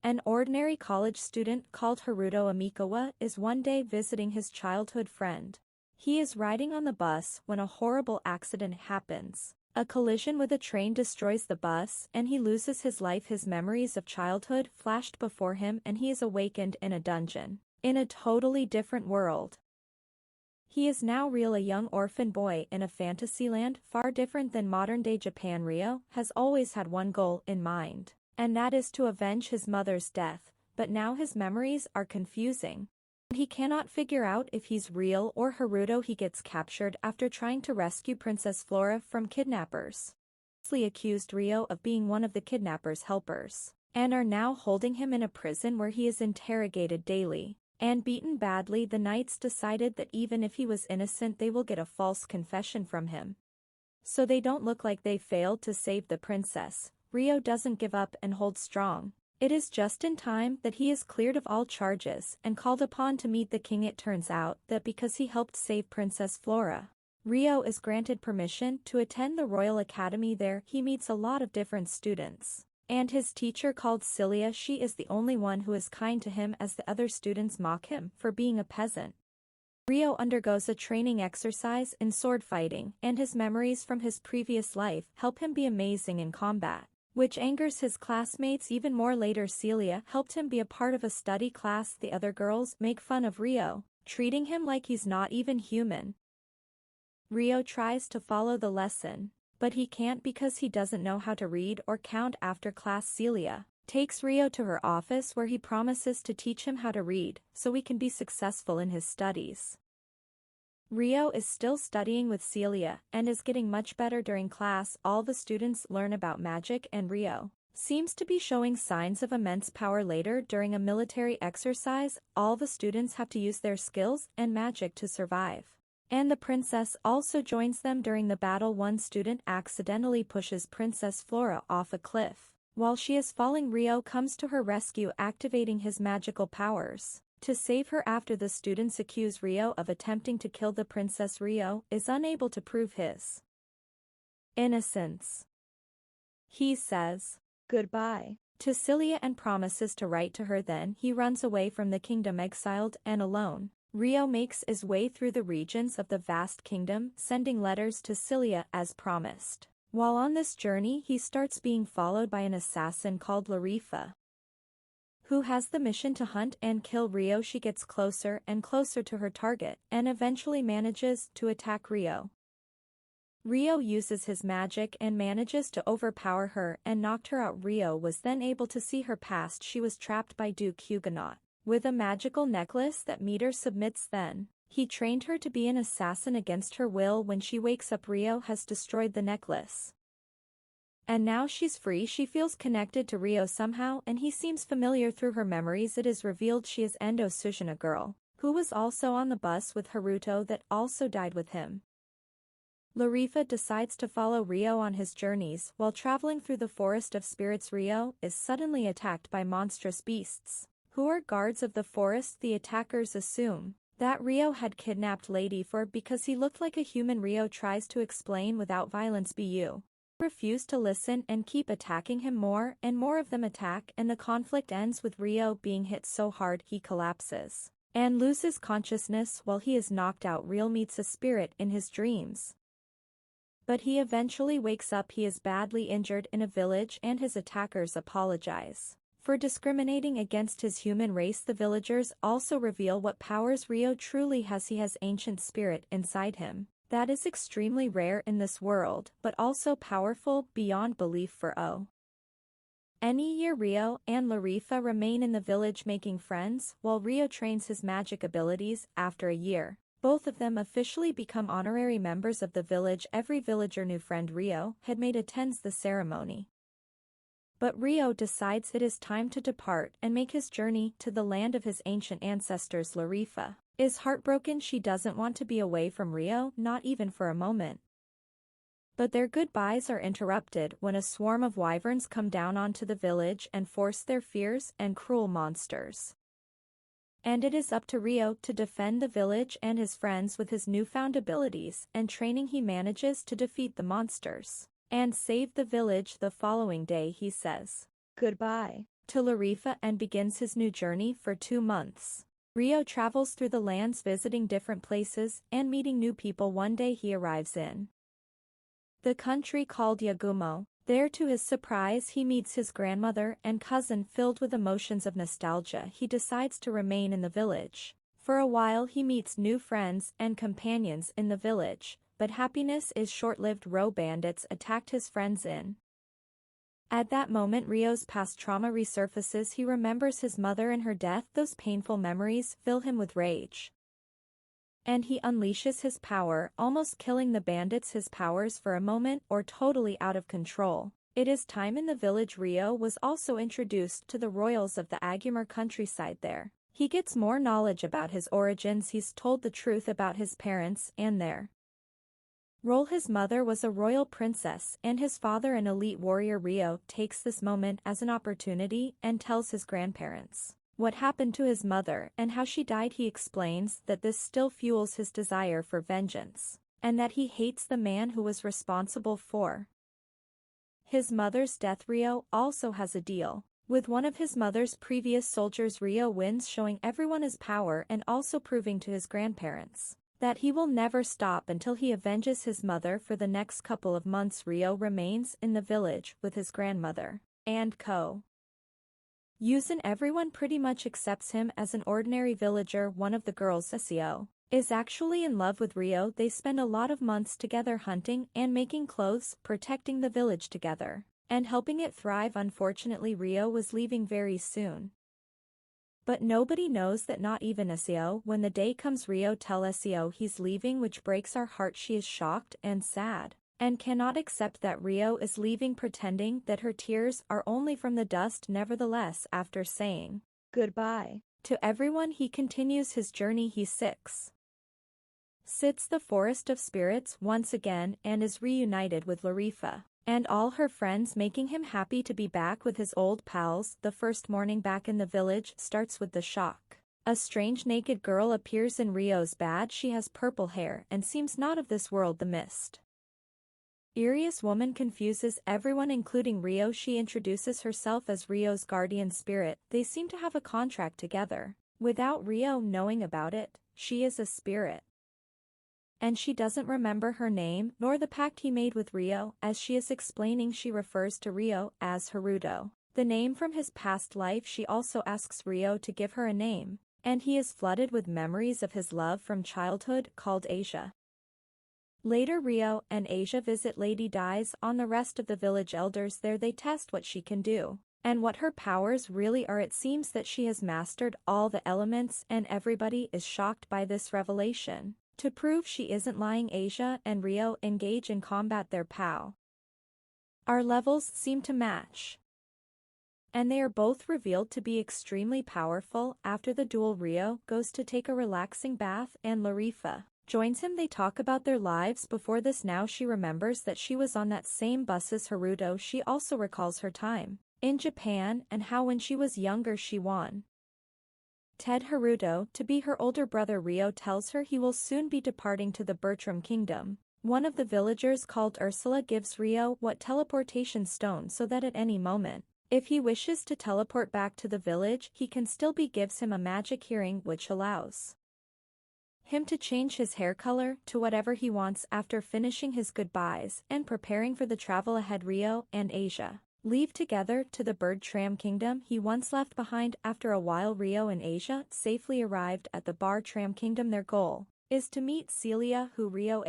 An ordinary college student called Haruto Amakawa is one day visiting his childhood friend. He is riding on the bus when a horrible accident happens. A collision with a train destroys the bus and he loses his life. His memories of childhood flashed before him and he is awakened in a dungeon, in a totally different world. He is now a young orphan boy in a fantasy land far different than modern-day Japan. Ryo has always had one goal in mind, and that is to avenge his mother's death, but now his memories are confusing. He cannot figure out if he's real or Haruto. He gets captured after trying to rescue Princess Flora from kidnappers. They accused Ryo of being one of the kidnappers' helpers, and are now holding him in a prison where he is interrogated daily and beaten badly. The knights decided that even if he was innocent they will get a false confession from him, so they don't look like they failed to save the princess. Ryo doesn't give up and holds strong. It is just in time that he is cleared of all charges and called upon to meet the king. It turns out that because he helped save Princess Flora, Ryo is granted permission to attend the Royal Academy. There he meets a lot of different students, and his teacher called Celia. She is the only one who is kind to him as the other students mock him for being a peasant. Ryo undergoes a training exercise in sword fighting, and his memories from his previous life help him be amazing in combat, which angers his classmates even more. Later Celia helped him be a part of a study class. The other girls make fun of Ryo, treating him like he's not even human. Ryo tries to follow the lesson, but he can't because he doesn't know how to read or count. After class Celia takes Ryo to her office where he promises to teach him how to read so he can be successful in his studies. Ryo is still studying with Celia and is getting much better during class. All the students learn about magic and Ryo seems to be showing signs of immense power. Later during a military exercise, all the students have to use their skills and magic to survive, and the princess also joins them during the battle. One student accidentally pushes Princess Flora off a cliff. While she is falling, Ryo comes to her rescue, activating his magical powers to save her. After the students accuse Ryo of attempting to kill the princess, Ryo is unable to prove his innocence. He says goodbye to Celia and promises to write to her. Then he runs away from the kingdom. Exiled and alone, Ryo makes his way through the regions of the vast kingdom, sending letters to Celia as promised. While on this journey he starts being followed by an assassin called Larifa, who has the mission to hunt and kill Ryo. She gets closer and closer to her target and eventually manages to attack Ryo. Ryo uses his magic and manages to overpower her and knocked her out. Ryo was then able to see her past. She was trapped by Duke Huguenot with a magical necklace that made her submit. Then he trained her to be an assassin against her will. When she wakes up, Ryo has destroyed the necklace, and now she's free. She feels connected to Ryo somehow and he seems familiar through her memories. It is revealed she is Endo Tsushima, a girl who was also on the bus with Haruto that also died with him. Larifa decides to follow Ryo on his journeys. While traveling through the forest of spirits, Ryo is suddenly attacked by monstrous beasts, who are guards of the forest. The attackers assume that Ryo had kidnapped Lady Four because he looked like a human. Ryo tries to explain without violence, but refuse to listen and keep attacking him. More and more of them attack and the conflict ends with Ryo being hit so hard he collapses and loses consciousness. While he is knocked out, Ryo meets a spirit in his dreams, but he eventually wakes up. He is badly injured in a village and his attackers apologize for discriminating against his human race. The villagers also reveal what powers Ryo truly has. He has ancient spirit inside him that is extremely rare in this world, but also powerful beyond belief. For any year, Ryo and Larifa remain in the village making friends while Ryo trains his magic abilities. After a year, both of them officially become honorary members of the village. Every villager new friend Ryo had made attends the ceremony, but Ryo decides it is time to depart and make his journey to the land of his ancient ancestors. Larifa is heartbroken. She doesn't want to be away from Ryo, not even for a moment. But their goodbyes are interrupted when a swarm of wyverns come down onto the village and force their fierce and cruel monsters. And it is up to Ryo to defend the village and his friends. With his newfound abilities and training, he manages to defeat the monsters and save the village. The following day he says goodbye to Larifa and begins his new journey for 2 months. Rio travels through the lands visiting different places and meeting new people. One day he arrives in the country called Yagumo. There, to his surprise, he meets his grandmother and cousin. Filled with emotions of nostalgia, he decides to remain in the village. For a while he meets new friends and companions in the village, but happiness is short-lived. Bandits attacked his friends in. At that moment Rio's past trauma resurfaces. He remembers his mother and her death. Those painful memories fill him with rage, and he unleashes his power, almost killing the bandits. His powers for a moment or totally out of control. It is time in the village. Rio was also introduced to the royals of the Agumur countryside. There, he gets more knowledge about his origins. He's told the truth about his parents and their role. His mother was a royal princess and his father an elite warrior. Rio takes this moment as an opportunity and tells his grandparents what happened to his mother and how she died. He explains that this still fuels his desire for vengeance, and that he hates the man who was responsible for his mother's death. Rio also has a deal with one of his mother's previous soldiers. Rio wins, showing everyone his power and also proving to his grandparents that he will never stop until he avenges his mother. For the next couple of months Rio remains in the village with his grandmother and Yuzen. Everyone pretty much accepts him as an ordinary villager. One of the girls, Seo, is actually in love with Rio. They spend a lot of months together hunting and making clothes, protecting the village together, and helping it thrive. Unfortunately Rio was leaving very soon, but nobody knows that, not even Seo. When the day comes Rio tells Seo he's leaving, which breaks our heart. She is shocked and sad, and cannot accept that Rio is leaving, pretending that her tears are only from the dust. Nevertheless, after saying goodbye to everyone, he continues his journey. He sits the forest of spirits once again and is reunited with Larifa and all her friends, making him happy to be back with his old pals. The first morning back in the village starts with the shock. A strange naked girl appears in Rio's bed. She has purple hair and seems not of this world. The mysterious woman confuses everyone, including Rio. She introduces herself as Rio's guardian spirit. They seem to have a contract together without Rio knowing about it. She is a spirit, and she doesn't remember her name nor the pact he made with Rio. As she is explaining, she refers to Rio as Haruto, the name from his past life. She also asks Rio to give her a name, and he is flooded with memories of his love from childhood called Asia. Later Rio and Asia visit Lady Dies on the rest of the village elders. There they test what she can do and what her powers really are. It seems that she has mastered all the elements, and everybody is shocked by this revelation. To prove she isn't lying, Asia and Rio engage in combat. Their our levels seem to match, and they are both revealed to be extremely powerful. After the duel, Rio goes to take a relaxing bath and Larifa joins him. They talk about their lives before this. Now she remembers that she was on that same bus as Haruto. She also recalls her time in Japan and how when she was younger she wanted Haruto to be her older brother. Rio tells her he will soon be departing to the Bertram Kingdom. One of the villagers called Ursula gives Rio what teleportation stone so that at any moment, if he wishes to teleport back to the village, he can still be. Gives him a magic hearing which allows him to change his hair color to whatever he wants. After finishing his goodbyes and preparing for the travel ahead, Rio and Asia leave together to the bird tram kingdom he once left behind. After a while, Rio and Asia safely arrived at the bar tram kingdom. Their goal is to meet Celia, who Rio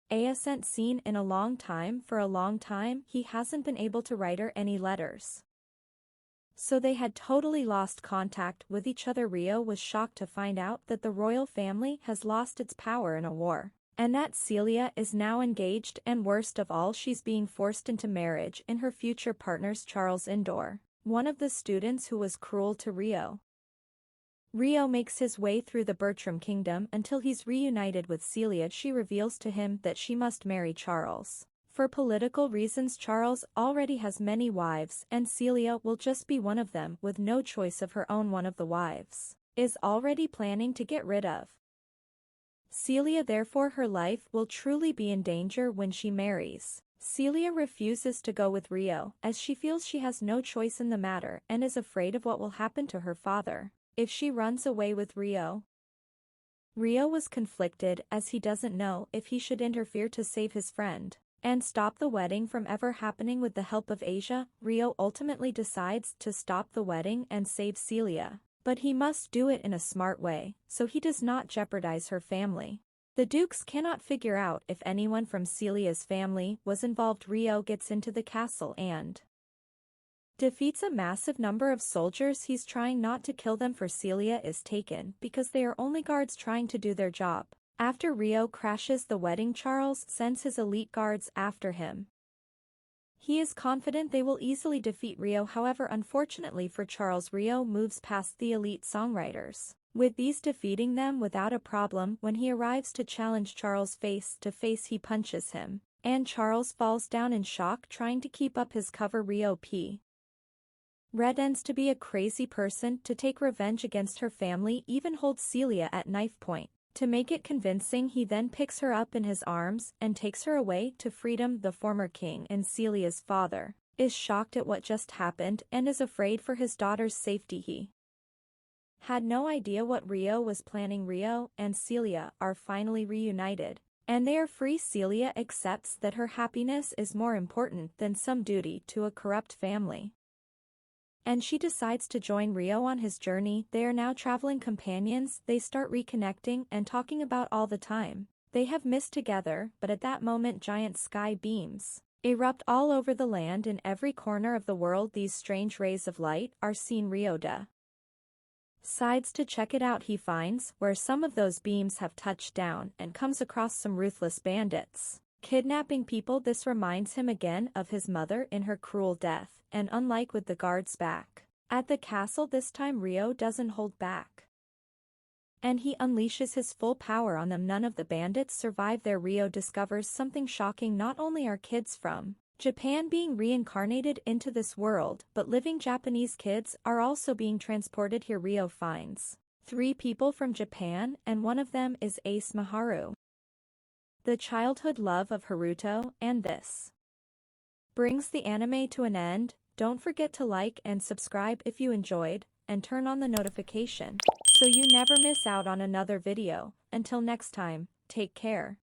hasn't seen in a long time. For a long time he hasn't been able to write her any letters, so they had totally lost contact with each other. Rio was shocked to find out that the royal family has lost its power in a war, and that Celia is now engaged, and worst of all, she's being forced into marriage in her future partner's Charles Indoor, one of the students who was cruel to Rio. Rio makes his way through the Bertram Kingdom until he's reunited with Celia. She reveals to him that she must marry Charles. For political reasons, Charles already has many wives, and Celia will just be one of them with no choice of her own. One of the wives is already planning to get rid of Celia, therefore her life will truly be in danger when she marries. Celia refuses to go with Rio as she feels she has no choice in the matter and is afraid of what will happen to her father if she runs away with Rio. Rio was conflicted as he doesn't know if he should interfere to save his friend and stop the wedding from ever happening with the help of Asia. Rio ultimately decides to stop the wedding and save Celia, but he must do it in a smart way so he does not jeopardize her family. The Dukes cannot figure out if anyone from Celia's family was involved. Rio gets into the castle and defeats a massive number of soldiers. He's trying not to kill them, for Celia is taken because they are only guards trying to do their job. After Rio crashes the wedding, Charles sends his elite guards after him. He is confident they will easily defeat Rio. However, unfortunately for Charles, Rio moves past the elite songwriters, with these defeating them without a problem. When he arrives to challenge Charles face to face, he punches him, and Charles falls down in shock trying to keep up his cover. Rio pretends to be a crazy person to take revenge against her family, even holds Celia at knife point. To make it convincing, he then picks her up in his arms and takes her away to freedom. The former king and Celia's father is shocked at what just happened and is afraid for his daughter's safety. He had no idea what Rio was planning. Rio and Celia are finally reunited, and they are free. Celia accepts that her happiness is more important than some duty to a corrupt family, and she decides to join Rio on his journey. They are now traveling companions. They start reconnecting and talking about all the time they have missed together, but at that moment giant sky beams erupt all over the land in every corner of the world. These strange rays of light are seen. Rio decides to check it out. He finds where some of those beams have touched down and comes across some ruthless bandits kidnapping people. This reminds him again of his mother in her cruel death, and unlike with the guards back at the castle, this time Rio doesn't hold back, and he unleashes his full power on them. None of the bandits survive there. Rio discovers something shocking. Not only are kids from Japan being reincarnated into this world, but living Japanese kids are also being transported here. Rio finds 3 people from Japan, and one of them is Ace Maharu, the childhood love of Haruto, and this brings the anime to an end. Don't forget to like and subscribe if you enjoyed, and turn on the notification so you never miss out on another video. Until next time, take care.